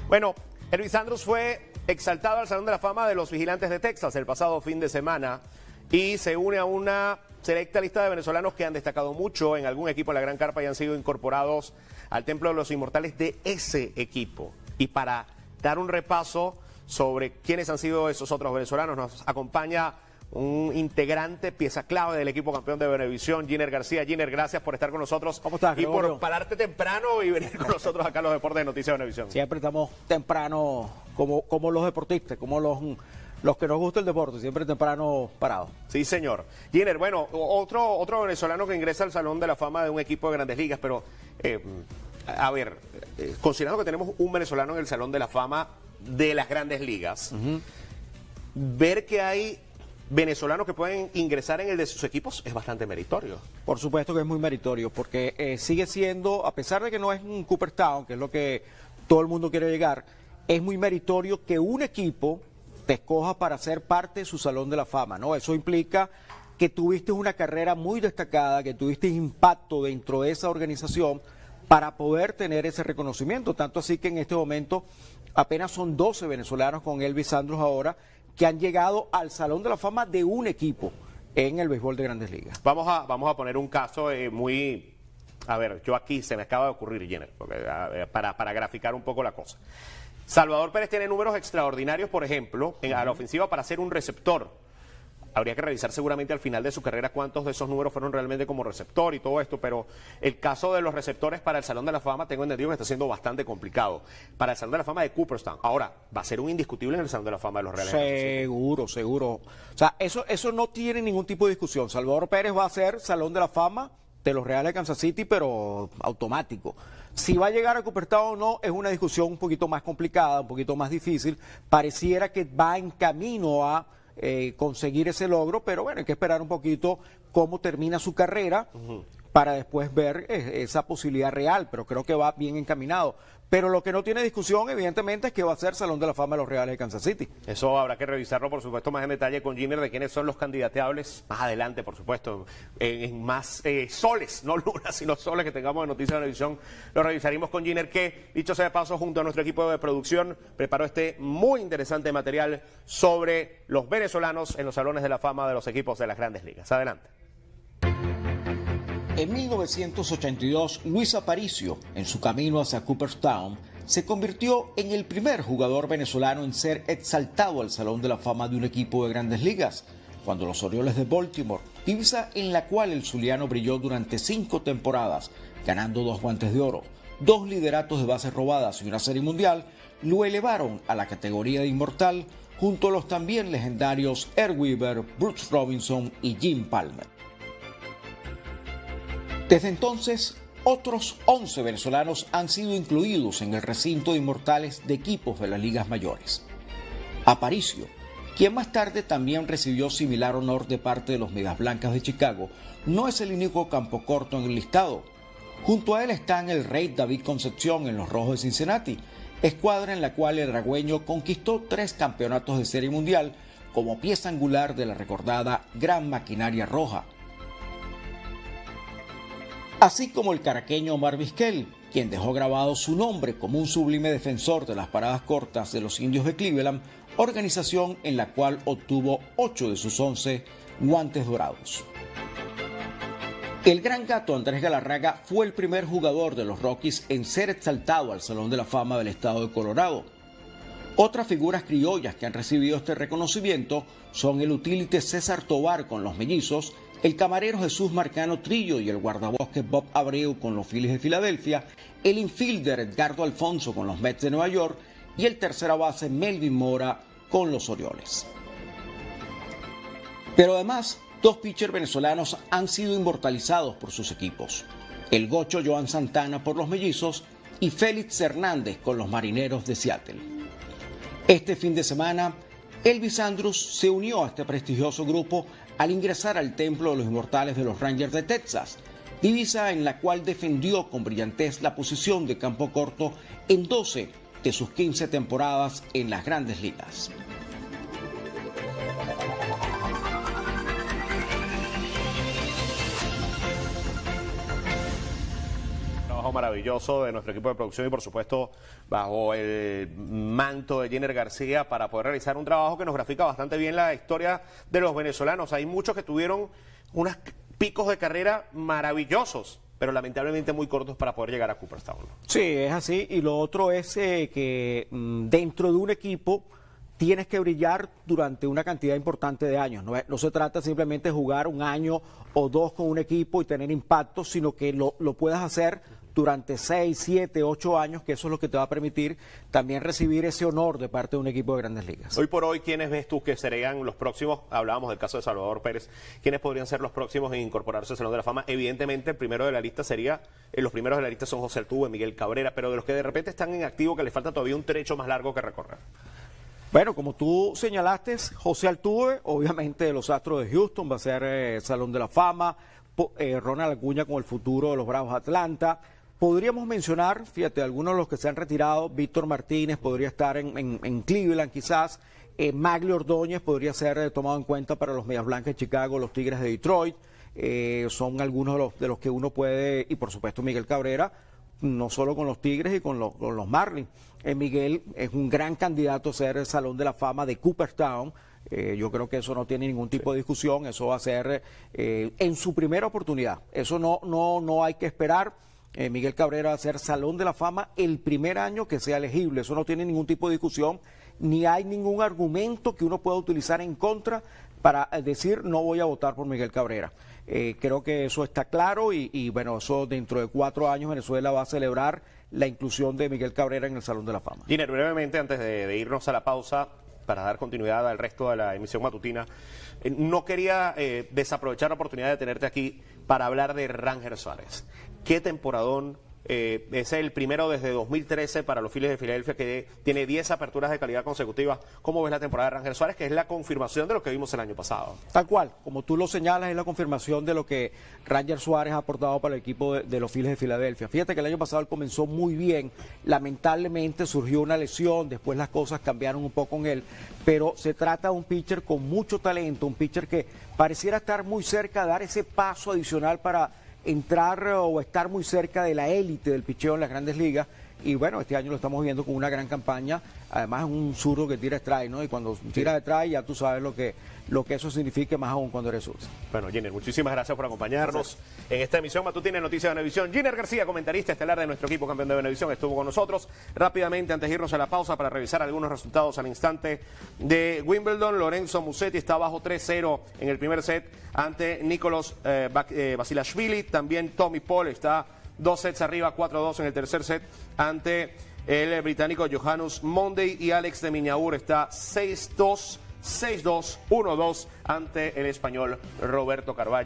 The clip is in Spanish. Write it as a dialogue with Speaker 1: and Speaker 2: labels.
Speaker 1: Bueno, Elvis Andrus fue exaltado al Salón de la Fama de los Vigilantes de Texas el pasado fin de semana y se une a una selecta lista de venezolanos que han destacado mucho en algún equipo de la Gran Carpa y han sido incorporados al Templo de los Inmortales de ese equipo. Y para dar un repaso sobre quiénes han sido esos otros venezolanos, nos acompaña un integrante, pieza clave del equipo campeón de Venevisión, Giner García. Giner, gracias por estar con nosotros.
Speaker 2: ¿Cómo estás, Gregorio?
Speaker 1: Y por pararte temprano y venir con nosotros acá a los deportes de Noticias Venevisión.
Speaker 2: Siempre estamos temprano, como los deportistas, como los que nos gusta el deporte, siempre temprano parados.
Speaker 1: Sí, señor. Giner, bueno, otro venezolano que ingresa al Salón de la Fama de un equipo de Grandes Ligas, pero, considerando que tenemos un venezolano en el Salón de la Fama de las Grandes Ligas, ver que hay venezolanos que pueden ingresar en el de sus equipos es bastante meritorio.
Speaker 2: Por supuesto que es muy meritorio, porque sigue siendo, a pesar de que no es un Cooperstown, que es lo que todo el mundo quiere llegar, es muy meritorio que un equipo te escoja para ser parte de su Salón de la Fama, ¿no? Eso implica que tuviste una carrera muy destacada, que tuviste impacto dentro de esa organización para poder tener ese reconocimiento. Tanto así que en este momento apenas son 12 venezolanos con Elvis Andrus ahora que han llegado al Salón de la Fama de un equipo en el béisbol de Grandes Ligas.
Speaker 1: Vamos a poner un caso muy... A ver, yo aquí se me acaba de ocurrir, Jenner, para graficar un poco la cosa. Salvador Pérez tiene números extraordinarios, por ejemplo, a la ofensiva para ser un receptor. Habría que revisar seguramente al final de su carrera cuántos de esos números fueron realmente como receptor y todo esto, pero el caso de los receptores para el Salón de la Fama tengo entendido que está siendo bastante complicado. Para el Salón de la Fama de Cooperstown. Ahora, va a ser un indiscutible en el Salón de la Fama de los Reales.
Speaker 2: Seguro. O sea, eso no tiene ningún tipo de discusión. Salvador Pérez va a ser Salón de la Fama de los Reales de Kansas City, pero automático. Si va a llegar a Cooperstown o no, es una discusión un poquito más complicada, un poquito más difícil. Pareciera que va en camino a conseguir ese logro, pero bueno, hay que esperar un poquito cómo termina su carrera para después ver esa posibilidad real, pero creo que va bien encaminado. Pero lo que no tiene discusión, evidentemente, es que va a ser Salón de la Fama de los Reales de Kansas City.
Speaker 1: Eso habrá que revisarlo, por supuesto, más en detalle con Giner, de quiénes son los candidateables más adelante, por supuesto, en más soles, no lunas, sino soles que tengamos en Noticias de Venevisión. Lo revisaremos con Giner, que, dicho sea de paso, junto a nuestro equipo de producción, preparó este muy interesante material sobre los venezolanos en los salones de la fama de los equipos de las Grandes Ligas. Adelante.
Speaker 3: En 1982, Luis Aparicio, en su camino hacia Cooperstown, se convirtió en el primer jugador venezolano en ser exaltado al Salón de la Fama de un equipo de Grandes Ligas, cuando los Orioles de Baltimore, divisa en la cual el zuliano brilló durante 5 temporadas, ganando 2 guantes de oro, 2 lideratos de bases robadas y una serie mundial, lo elevaron a la categoría de inmortal junto a los también legendarios Earl Weaver, Brooks Robinson y Jim Palmer. Desde entonces, otros 11 venezolanos han sido incluidos en el recinto de inmortales de equipos de las ligas mayores. Aparicio, quien más tarde también recibió similar honor de parte de los Medias Blancas de Chicago, no es el único campo corto en el listado. Junto a él están el Rey David Concepción en los Rojos de Cincinnati, escuadra en la cual el ragüeño conquistó 3 campeonatos de Serie Mundial como pieza angular de la recordada Gran Maquinaria Roja. Así como el caraqueño Omar Vizquel, quien dejó grabado su nombre como un sublime defensor de las paradas cortas de los Indios de Cleveland, organización en la cual obtuvo 8 de sus 11 guantes dorados. El gran gato Andrés Galarraga fue el primer jugador de los Rockies en ser exaltado al Salón de la Fama del estado de Colorado. Otras figuras criollas que han recibido este reconocimiento son el utility César Tovar con los Mellizos, el camarero Jesús Marcano Trillo y el guardabosques Bob Abreu con los Phillies de Filadelfia, el infielder Edgardo Alfonso con los Mets de Nueva York y el tercera base Melvin Mora con los Orioles. Pero además, 2 pitchers venezolanos han sido inmortalizados por sus equipos: el gocho Joan Santana por los Mellizos y Félix Hernández con los Marineros de Seattle. Este fin de semana, Elvis Andrus se unió a este prestigioso grupo al ingresar al Templo de los Inmortales de los Rangers de Texas, divisa en la cual defendió con brillantez la posición de campo corto en 12 de sus 15 temporadas en las Grandes Ligas.
Speaker 1: trabajo maravilloso de nuestro equipo de producción y por supuesto bajo el manto de Jenner García para poder realizar un trabajo que nos grafica bastante bien la historia de los venezolanos. Hay muchos que tuvieron unos picos de carrera maravillosos, pero lamentablemente muy cortos para poder llegar a Cooperstown.
Speaker 2: Sí, es así. Y lo otro es que dentro de un equipo tienes que brillar durante una cantidad importante de años. No se trata simplemente de jugar un año o dos con un equipo y tener impacto, sino que lo puedas hacer durante 6, 7, 8 años, que eso es lo que te va a permitir también recibir ese honor de parte de un equipo de Grandes Ligas.
Speaker 1: Hoy por hoy, ¿quiénes ves tú que serían los próximos? Hablábamos del caso de Salvador Pérez. ¿Quiénes podrían ser los próximos en incorporarse al Salón de la Fama? Evidentemente, el primero de la lista sería, los primeros de la lista son José Altuve, Miguel Cabrera, pero de los que de repente están en activo, que les falta todavía un trecho más largo que recorrer.
Speaker 2: Bueno, como tú señalaste, José Altuve, obviamente de los Astros de Houston, va a ser Salón de la Fama, Ronald Acuña con el futuro de los Bravos de Atlanta. Podríamos mencionar, fíjate, algunos de los que se han retirado, Víctor Martínez podría estar en Cleveland quizás, Magli Ordóñez podría ser tomado en cuenta para los Medias Blancas de Chicago, los Tigres de Detroit, son algunos de los que uno puede, y por supuesto Miguel Cabrera, no solo con los Tigres y con los Marlins. Miguel es un gran candidato a ser el Salón de la Fama de Cooperstown. Yo creo que eso no tiene ningún tipo de discusión, eso va a ser en su primera oportunidad. Eso no hay que esperar. Miguel Cabrera va a ser Salón de la Fama el primer año que sea elegible. Eso no tiene ningún tipo de discusión, ni hay ningún argumento que uno pueda utilizar en contra para decir no voy a votar por Miguel Cabrera. Creo que eso está claro y bueno, eso dentro de 4 años Venezuela va a celebrar la inclusión de Miguel Cabrera en el Salón de la Fama.
Speaker 1: Giner, brevemente, antes de irnos a la pausa, para dar continuidad al resto de la emisión matutina, no quería desaprovechar la oportunidad de tenerte aquí para hablar de Ranger Suárez. Qué temporadón. Es el primero desde 2013 para los Phillies de Filadelfia, que tiene 10 aperturas de calidad consecutivas. ¿Cómo ves la temporada de Ranger Suárez, que es la confirmación de lo que vimos el año pasado?
Speaker 2: Tal cual, como tú lo señalas, es la confirmación de lo que Ranger Suárez ha aportado para el equipo de los Phillies de Filadelfia. Fíjate que el año pasado él comenzó muy bien, lamentablemente surgió una lesión, después las cosas cambiaron un poco en él, pero se trata de un pitcher con mucho talento, un pitcher que pareciera estar muy cerca de dar ese paso adicional para entrar o estar muy cerca de la élite del picheo en las Grandes Ligas. Y bueno, este año lo estamos viendo con una gran campaña, además es un zurdo que tira strike, ¿no? Y cuando tira de strike ya tú sabes lo que eso significa, más aún cuando eres zurdo.
Speaker 1: Bueno, Jenner, muchísimas gracias por acompañarnos en esta emisión matutina de Noticias de Venevisión. Jenner García, comentarista estelar de nuestro equipo campeón de Venevisión, estuvo con nosotros. Rápidamente, antes de irnos a la pausa para revisar algunos resultados al instante de Wimbledon, Lorenzo Musetti está bajo 3-0 en el primer set ante Nicolás Basilashvili. También Tommy Paul está 2 sets arriba, 4-2 en el tercer set ante el británico Johannes Monday, y Alex de Miñaur está 6-2, 6-2, 1-2 ante el español Roberto Carvalho.